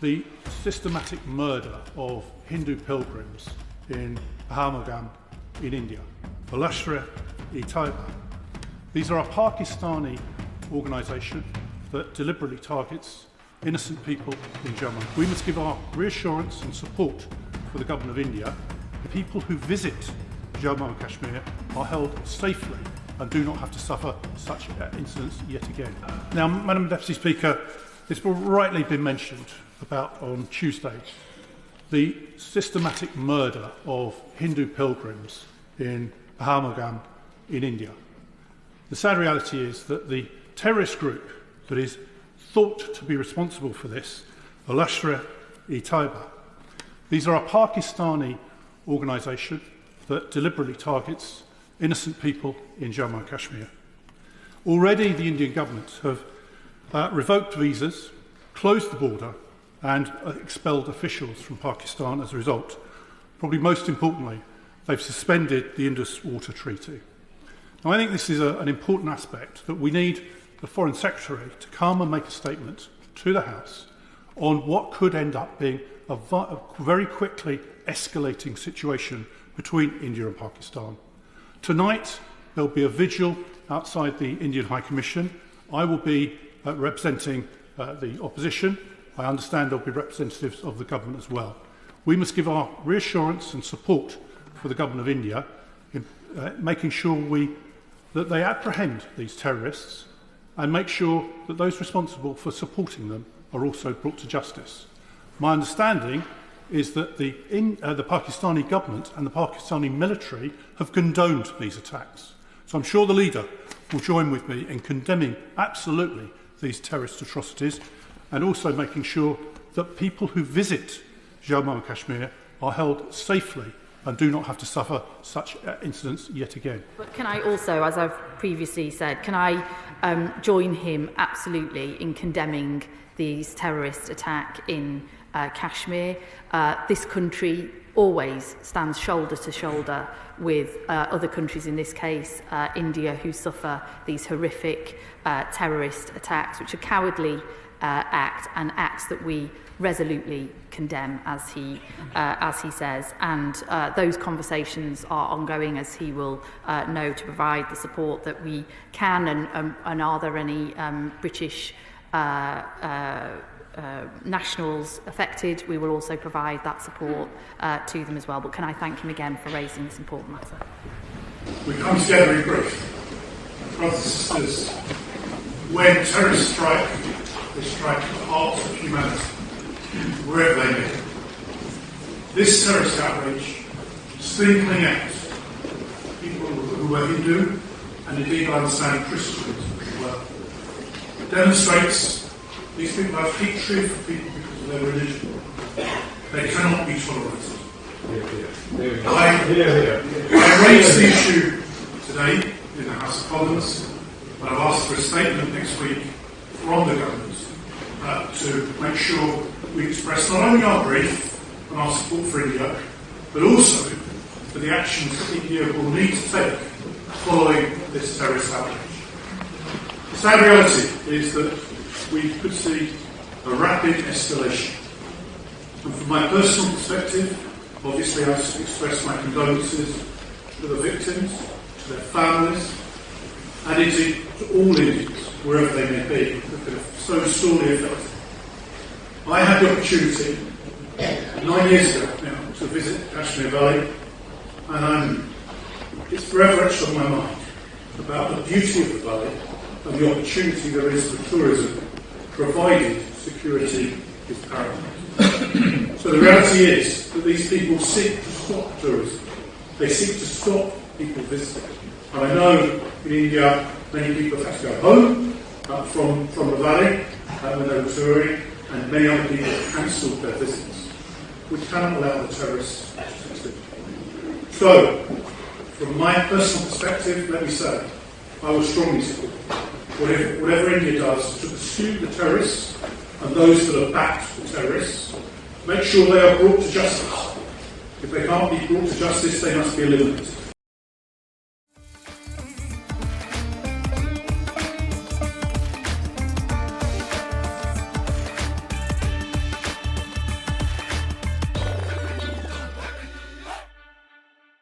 the systematic murder of Hindu pilgrims in Pahalgam in India, the Lashkar-e-Taiba. These are a Pakistani organisation that deliberately targets innocent people in Jammu. We must give our reassurance and support for the government of India. The people who visit Jammu and Kashmir are held safely and do not have to suffer such incidents yet again. Now, Madam Deputy Speaker, it's rightly been mentioned about on Tuesday the systematic murder of Hindu pilgrims in Pahalgam in India. The sad reality is that the terrorist group that is thought to be responsible for this, the Lashkar-e-Taiba, these are a Pakistani organisation that deliberately targets innocent people in Jammu and Kashmir. Already the Indian government have revoked visas, closed the border and expelled officials from Pakistan as a result. Probably most importantly, they've suspended the Indus Water Treaty. Now, I think this is an important aspect that we need the Foreign Secretary to come and make a statement to the House on what could end up being a very quickly escalating situation between India and Pakistan. Tonight, there'll be a vigil outside the Indian High Commission. I will be representing the opposition. I understand there'll be representatives of the government as well. We must give our reassurance and support for the government of India in making sure that they apprehend these terrorists and make sure that those responsible for supporting them are also brought to justice. My understanding is that the Pakistani government and the Pakistani military have condoned these attacks. So I'm sure the leader will join with me in condemning absolutely these terrorist atrocities and also making sure that people who visit Jammu and Kashmir are held safely and do not have to suffer such incidents yet again. But can I also, as I've previously said, can I join him absolutely in condemning these terrorist attack in Kashmir? This country always stands shoulder to shoulder with other countries, in this case India, who suffer these horrific terrorist attacks, which are cowardly acts that we resolutely condemn, as he says, and those conversations are ongoing, as he will know, to provide the support that we can. And are there any British nationals affected? We will also provide that support to them as well. But can I thank him again for raising this important matter? We come together in grief. Brothers and sisters, when terrorists strike, they strike at the heart of humanity, wherever they may be. This terrorist outrage, singling out people who were Hindu, and indeed I understand Christians as well, demonstrates these people have hatred for people because of their religion. They cannot be tolerated. I raised the issue today in the House of Commons, but I've asked for a statement next week from the government to make sure we express not only our grief and our support for India, but also for the actions that India will need to take following this terrorist outrage. The sad reality is that we could see a rapid escalation. And from my personal perspective, obviously I express my condolences to the victims, to their families, and indeed to all Indians, wherever they may be, that have been so sorely affected. I had the opportunity 9 years ago now to visit Kashmir Valley, and it's forever etched on my mind about the beauty of the valley and the opportunity there is for tourism, provided security is paramount. So the reality is that these people seek to stop tourism. They seek to stop people visiting. And I know in India many people have had to go home from the valley when they were touring, and many other people have cancelled their visits. We cannot allow the terrorists to succeed. So, from my personal perspective, let me say, I will strongly support whatever India does to pursue the terrorists and those that have backed the terrorists. Make sure they are brought to justice. If they can't be brought to justice, they must be eliminated.